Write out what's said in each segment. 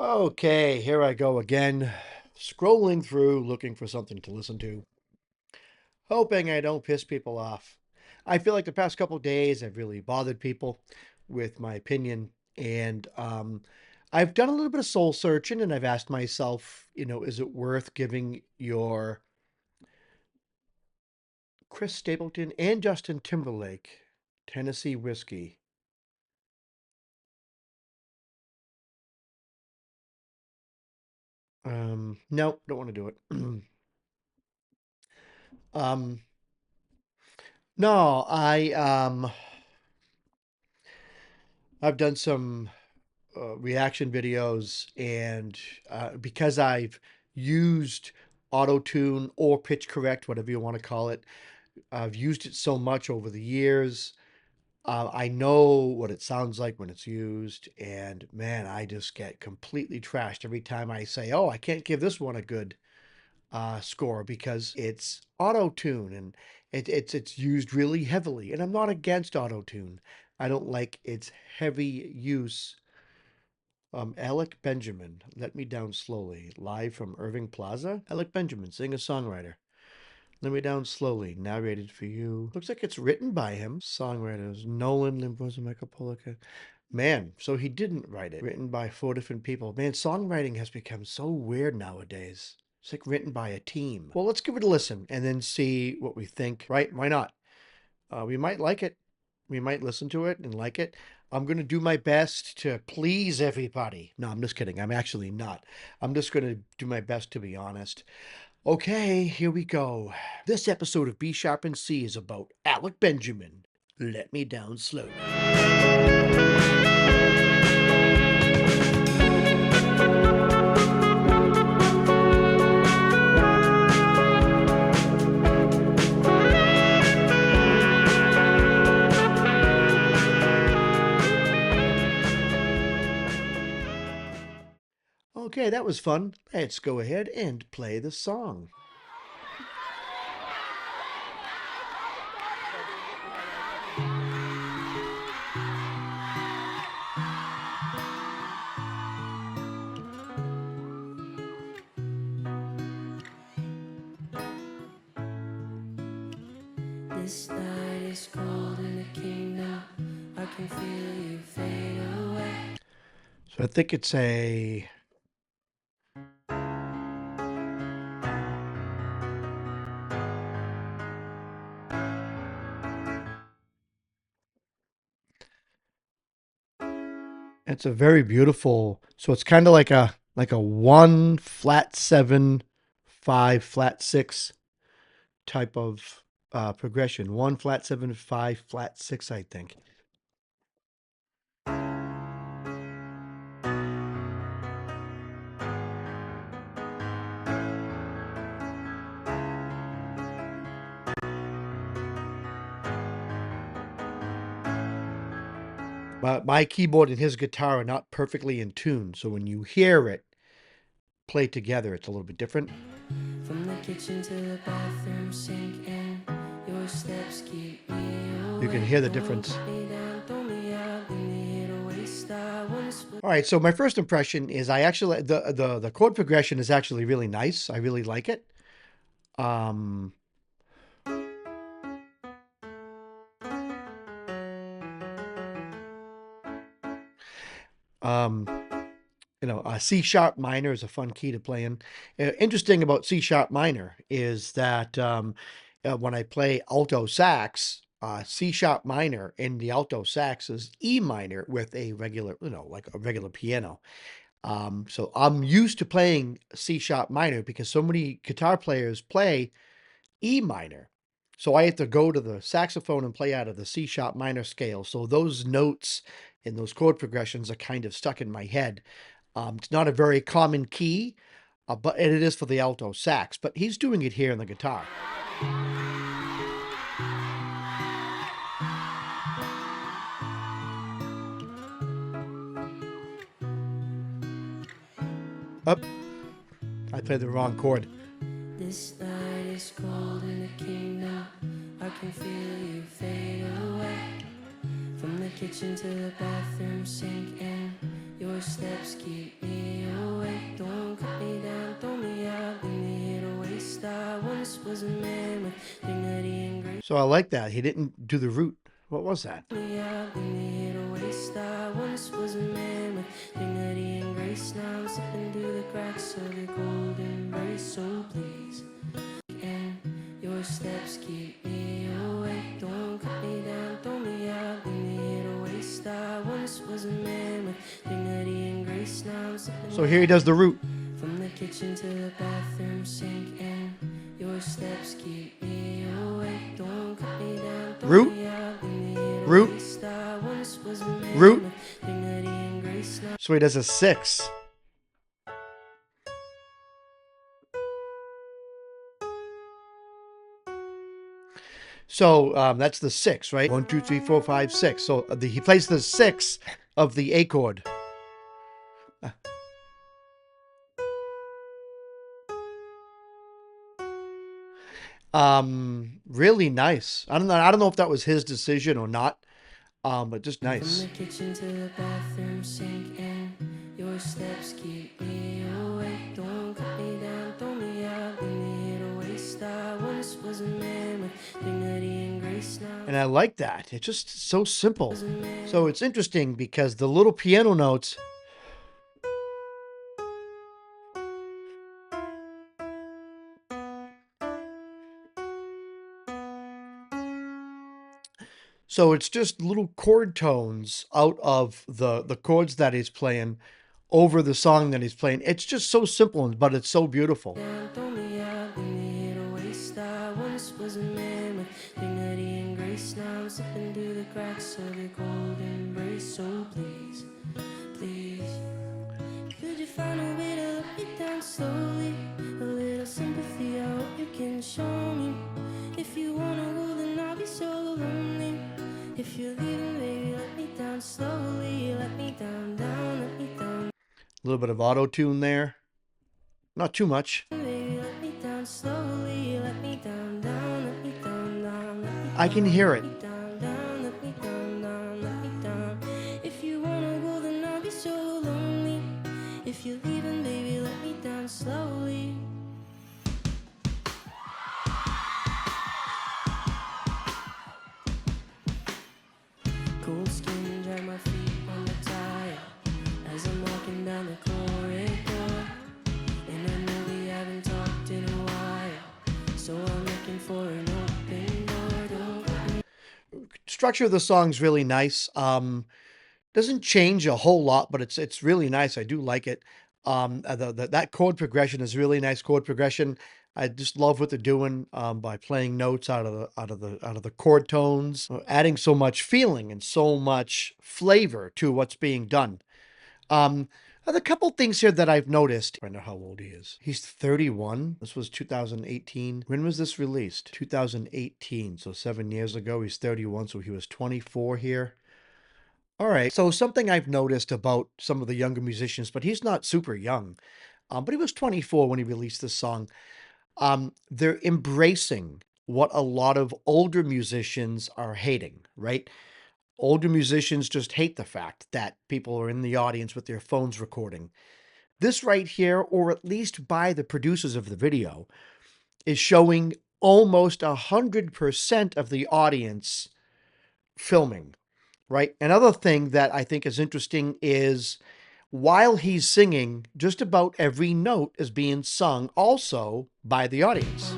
Okay, here I go again, scrolling through looking for something to listen to, hoping I don't piss people off. I feel like the past couple days I've really bothered people with my opinion, and I've done a little bit of soul searching, and I've asked myself, is it worth giving your Chris Stapleton and Justin Timberlake Tennessee whiskey? No, don't want to do it. um, no, I've done some reaction videos, and because I've used auto tune or pitch correct, whatever you want to call it, I've used it so much over the years. I know what it sounds like when it's used, and man, I just get completely trashed every time I say, "Oh, I can't give this one a good score because it's auto tune and it's used really heavily." And I'm not against auto tune. I don't like its heavy use. Alec Benjamin, Let Me Down Slowly, live from Irving Plaza. Alec Benjamin, singer-songwriter. Let Me Down Slowly, narrated for you. Looks like it's written by him. Songwriters, Nolan, Limboza, Michael Polika. Man, so he didn't write it. Written by 4 different people. Man, songwriting has become so weird nowadays. It's like written by a team. Well, let's give it a listen and then see what we think, right? Why not? We might like it. We might listen to it and like it. I'm going to do my best to please everybody. No, I'm just kidding. I'm actually not. I'm just going to do my best to be honest. Okay, here we go. This episode of B Sharp and C is about Alec Benjamin. Let Me Down Slowly. Okay, that was fun. Let's go ahead and play the song. This night is cold in the kingdom. I can feel you fade away. So I think it's a it's a very beautiful. So it's kind of like a 1 flat 7 5 flat 6 type of progression. 1 flat 7 5 flat 6, I think. But my keyboard and his guitar are not perfectly in tune, so when you hear it play together, it's a little bit different. From the kitchen to the bathroom sink and your steps keep me away. You can hear the difference. All right, so my first impression is I actually the chord progression is actually really nice. I really like it. Um, um, C sharp minor is a fun key to play in. Interesting about C sharp minor is that when I play alto sax, C sharp minor in the alto sax is E minor with a regular, like a regular piano. So I'm used to playing C sharp minor because so many guitar players play E minor. So I have to go to the saxophone and play out of the C sharp minor scale. So those notes and those chord progressions are kind of stuck in my head. It's not a very common key, but it is for the alto sax. But he's doing it here in the guitar. Up, I played the wrong chord. This night is cold in the kingdom. I can feel you fade away. From the kitchen to the bathroom sink and your steps keep me So I like that. He didn't do the root. What was that? I once was a man with dignity and grace. Now I'm slipping through the cracks of your golden embrace. So please, and your steps keep me awake. Don't cut me down, throw me out, leave me here to waste. I once was a man with dignity and grace. Now I'm slipping So here he does the root. from the kitchen to the bathroom sink, and your steps keep me awake. Don't cut me down, throw Root, me out, leave me here to root, waste. I once was a man root. with dignity and grace. Now So he does a 6. So that's the 6, right? 1, 2, 3, 4, 5, 6. So he plays the 6 of the A chord. Really nice. I don't know. I don't know if that was his decision or not. But just from nice. the kitchen to the bathroom sink, and your steps keep me awake. Don't cut me down, throw me out, leave me here to waste. I once was a man with dignity and grace. Now And I like that. It's just so simple. So it's interesting because the little piano notes. So it's just little chord tones out of the chords that he's playing over the song that he's playing. It's just so simple, but it's so beautiful. throw me out, leave me here to waste. I once was a man with dignity and grace. Now I'm slipping through the cracks of your golden embrace. So please, please, could you find a way to let me down slowly? A little sympathy, I hope you can show me. If you wanna go, then I'll be so lonely. If you're leaving, baby, let me down slowly. Let me down, down, let me down. A little bit of auto tune there. Not too much. Baby, let me down slowly. Let me down, down, let me down, down, let me I can hear it. down, down, let me down, down, let me down. If you wanna go, then I'll be so lonely. If you're leaving, baby, let me down slowly. Cold skin, dry my feet on the tile as I'm walking down the corridor. And I know we haven't talked in a while, so I'm looking for an open door. Structure of the song's really nice. Doesn't change a whole lot, but it's really nice. I do like it. That chord progression is really nice chord progression. I just love what they're doing by playing notes out of the chord tones, adding so much feeling and so much flavor to what's being done. There's a couple things here that I've noticed. I know how old he is. He's 31. This was 2018. When was this released? 2018. So 7 years ago. He's 31. So he was 24 here. All right. So something I've noticed about some of the younger musicians, but he's not super young. But he was 24 when he released this song. They're embracing what a lot of older musicians are hating, right? Older musicians just hate the fact that people are in the audience with their phones recording. This right here, or at least by the producers of the video, is showing almost 100% of the audience filming, right? Another thing that I think is interesting is while he's singing, just about every note is being sung also by the audience.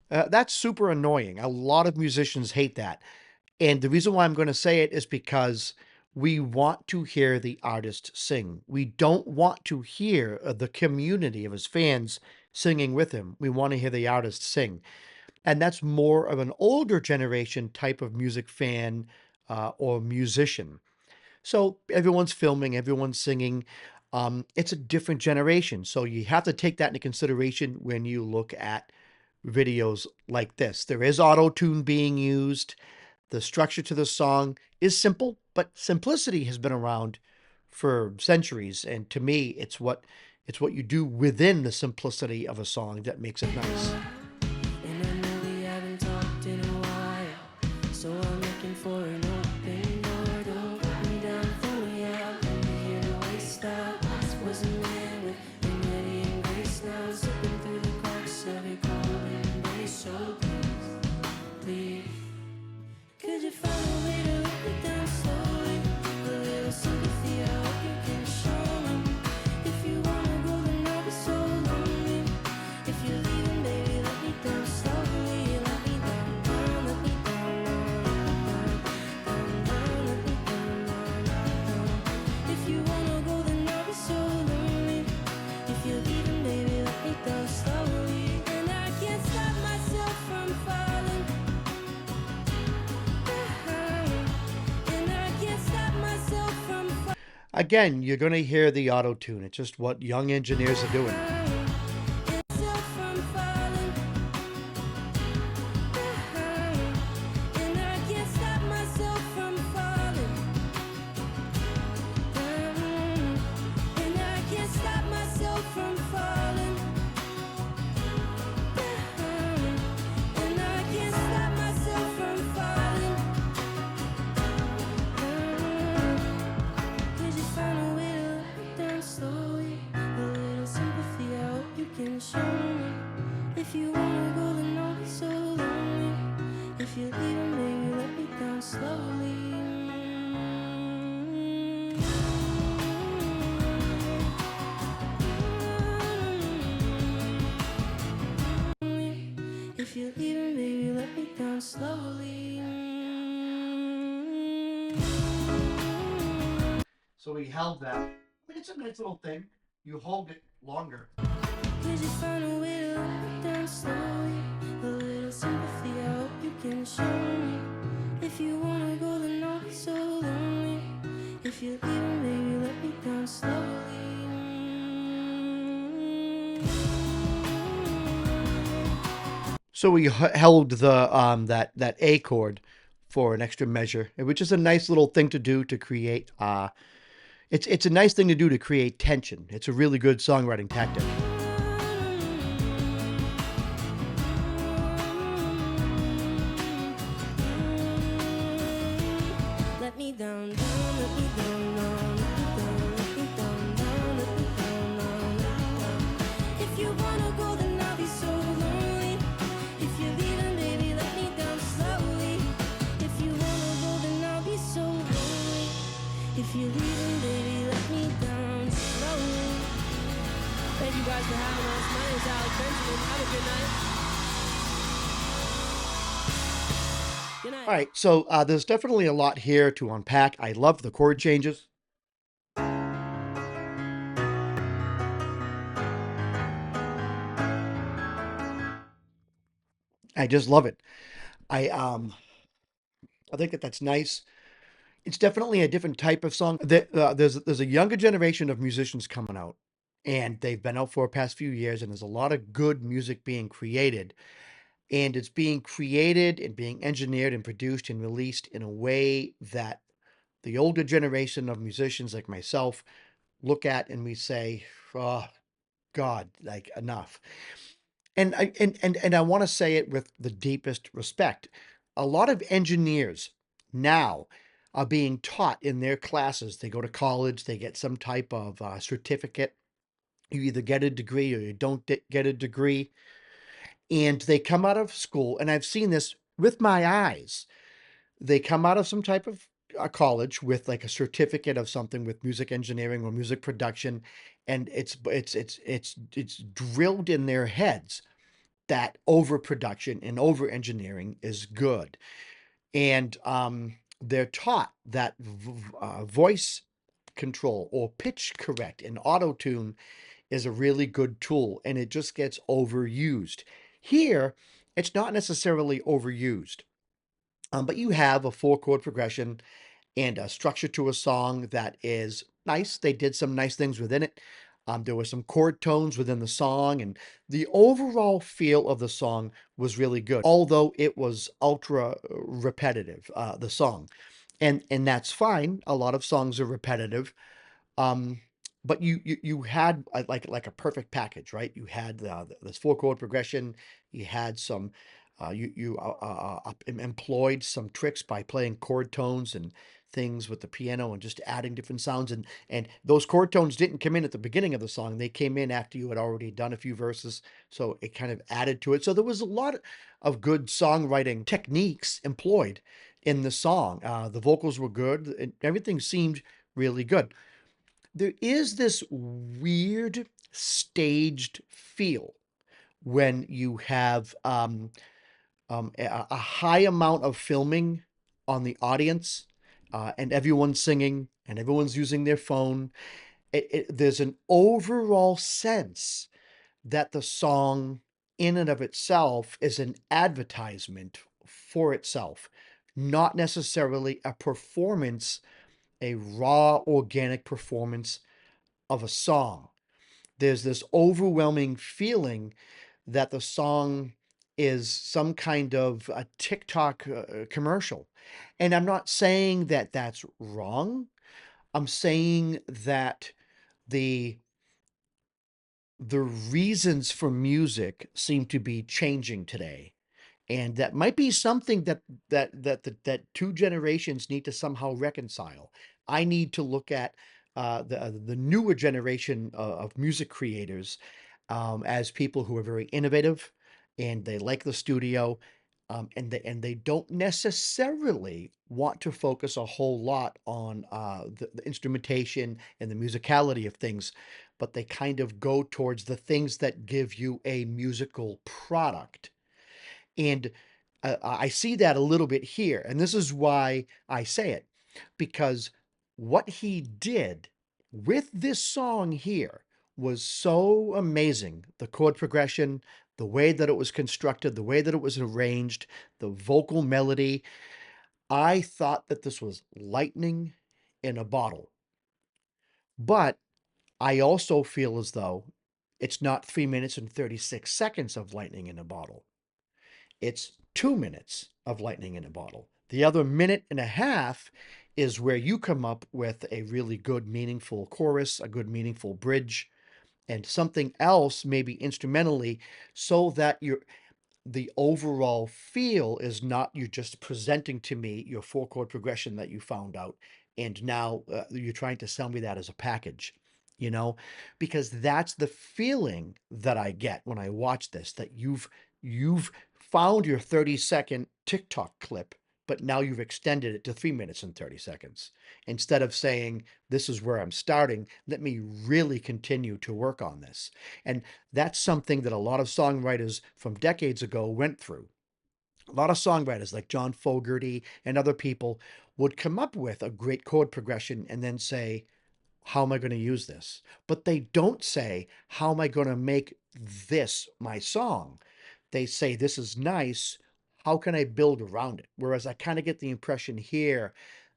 That's super annoying. A lot of musicians hate that. And the reason why I'm going to say it is because we want to hear the artist sing. We don't want to hear the community of his fans singing with him. We want to hear the artist sing. And that's more of an older generation type of music fan or musician. So everyone's filming, everyone's singing. It's a different generation. So you have to take that into consideration when you look at videos like this. There is auto tune being used. The structure to the song is simple, but simplicity has been around for centuries. And to me, it's what you do within the simplicity of a song that makes it nice. And I know we haven't talked in a while, so I'm looking for an open door. Don't let me down, throw me out, let me hear the waste out. Was a man with dignity and grace. Now I'm slipping through the cracks of your golden Again, you're going to hear the auto tune. It's just what young engineers are doing. If you wanna go, then I'll be so lonely. If you're leaving, baby, let me down slowly. If you're leaving, baby, let me down slowly. So we held that. I mean, it's a nice little thing. You hold it longer. Could you find a way to let me down slowly? A little sympathy, I hope you can show me. If you wanna go, then I'll be so lonely. If you're leaving, baby, let me down slowly. So we held the that A chord for an extra measure, which is a nice little thing to do to create. It's a nice thing to do to create tension. It's a really good songwriting tactic. Let me down, down, let me down, down, let me down, down, let me down, down, let me down. If you wanna go, then I'll be so lonely. If you're leaving, baby, let me down slowly. If you wanna go, then I'll be so lonely. If you're leaving, baby, let me down slowly. Thank you guys for having us. My name's Alec. Have a good night. Good night. All right, so there's definitely a lot here to unpack. I love the chord changes. I just love it. I think that that's nice. It's definitely a different type of song. There's a younger generation of musicians coming out, and they've been out for the past few years, and there's a lot of good music being created, and it's being created and being engineered and produced and released in a way that the older generation of musicians like myself look at and we say, "Oh God, like enough." And I want to say it with the deepest respect. A lot of engineers now are being taught in their classes. They go to college, they get some type of certificate. You either get a degree or you don't get a degree. And they come out of school, and I've seen this with my eyes. They come out of some type of college with like a certificate of something with music engineering or music production, and it's drilled in their heads that overproduction and over engineering is good. And they're taught that voice control or pitch correct and auto tune is a really good tool, and it just gets overused. Here, it's not necessarily overused, but you have a four chord progression and a structure to a song that is nice. They did some nice things within it. There were some chord tones within the song, and the overall feel of the song was really good, although it was ultra repetitive, the song. And that's fine. A lot of songs are repetitive. Um, but you had like a perfect package, right? You had this four chord progression. You had some employed some tricks by playing chord tones and things with the piano and just adding different sounds, and those chord tones didn't come in at the beginning of the song. They came in after you had already done a few verses, so it kind of added to it. So there was a lot of good songwriting techniques employed in the song. The vocals were good, and everything seemed really good. There is this weird staged feel when you have a high amount of filming on the audience, and everyone's singing and everyone's using their phone. There's an overall sense that the song, in and of itself, is an advertisement for itself, not necessarily a performance a raw, organic performance of a song. There's this overwhelming feeling that the song is some kind of a TikTok commercial. And I'm not saying that that's wrong. I'm saying that the the reasons for music seem to be changing today. And that might be something that two generations need to somehow reconcile. I need to look at the newer generation of music creators as people who are very innovative and they like the studio, and they don't necessarily want to focus a whole lot on the instrumentation and the musicality of things, but they kind of go towards the things that give you a musical product. And I see that a little bit here. And this is why I say it, because what he did with this song here was so amazing. The chord progression, the way that it was constructed, the way that it was arranged, the vocal melody. I thought that this was lightning in a bottle. But I also feel as though it's not 3 minutes and 36 seconds of lightning in a bottle. It's 2 minutes of lightning in a bottle. The other minute and a half is where you come up with a really good, meaningful chorus, a good, meaningful bridge, and something else, maybe instrumentally, so that the overall feel is not you just presenting to me your four chord progression that you found out, and now you're trying to sell me that as a package, you know, because that's the feeling that I get when I watch this, that you've found your 30-second TikTok clip, but now you've extended it to 3 minutes and 30 seconds. Instead of saying, this is where I'm starting, let me really continue to work on this. And that's something that a lot of songwriters from decades ago went through. A lot of songwriters like John Fogerty and other people would come up with a great chord progression and then say, how am I going to use this? But they don't say, how am I going to make this my song? They say, this is nice. How can I build around it? Whereas I kind of get the impression here,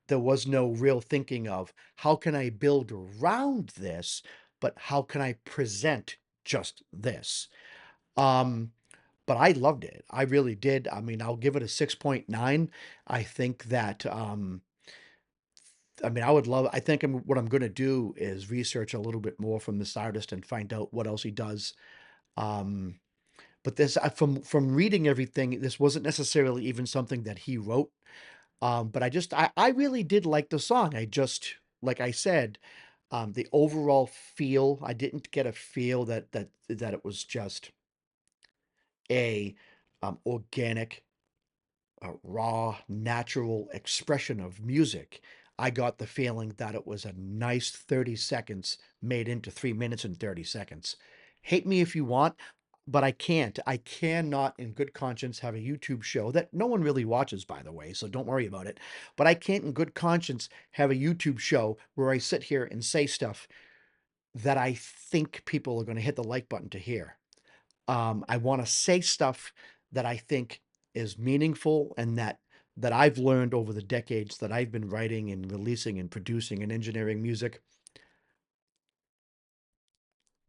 there was no real thinking of how can I build around this, but how can I present just this? Um, but I loved it. I really did. I mean, I'll give it a 6.9. I think that I mean, I think what I'm going to do is research a little bit more from this artist and find out what else he does. Um, but this, from reading everything, this wasn't necessarily even something that he wrote. But I really did like the song. I just, like I said, the overall feel, I didn't get a feel that it was just a organic, raw, natural expression of music. I got the feeling that it was a nice 30 seconds made into 3 minutes and 30 seconds. Hate me if you want, but I can't. I cannot, in good conscience, have a YouTube show that no one really watches, by the way, so don't worry about it. But I can't, in good conscience, have a YouTube show where I sit here and say stuff that I think people are going to hit the like button to hear. I want to say stuff that I think is meaningful and that I've learned over the decades that I've been writing and releasing and producing and engineering music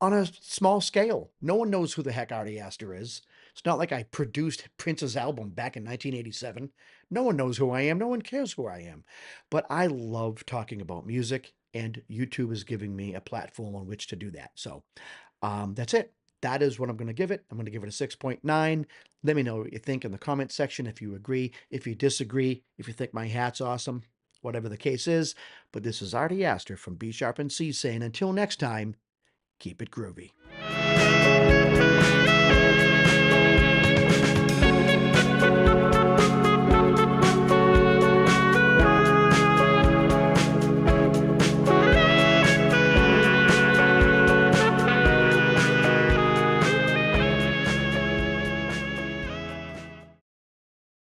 on a small scale. No one knows who the heck Artie Astor is. It's not like I produced Prince's album back in 1987. No one knows who I am. No one cares who I am. But I love talking about music, and YouTube is giving me a platform on which to do that. So that's it. That is what I'm going to give it. I'm going to give it a 6.9. Let me know what you think in the comment section, if you agree, if you disagree, if you think my hat's awesome, whatever the case is. But this is Artie Astor from B Sharp and C saying until next time, keep it groovy.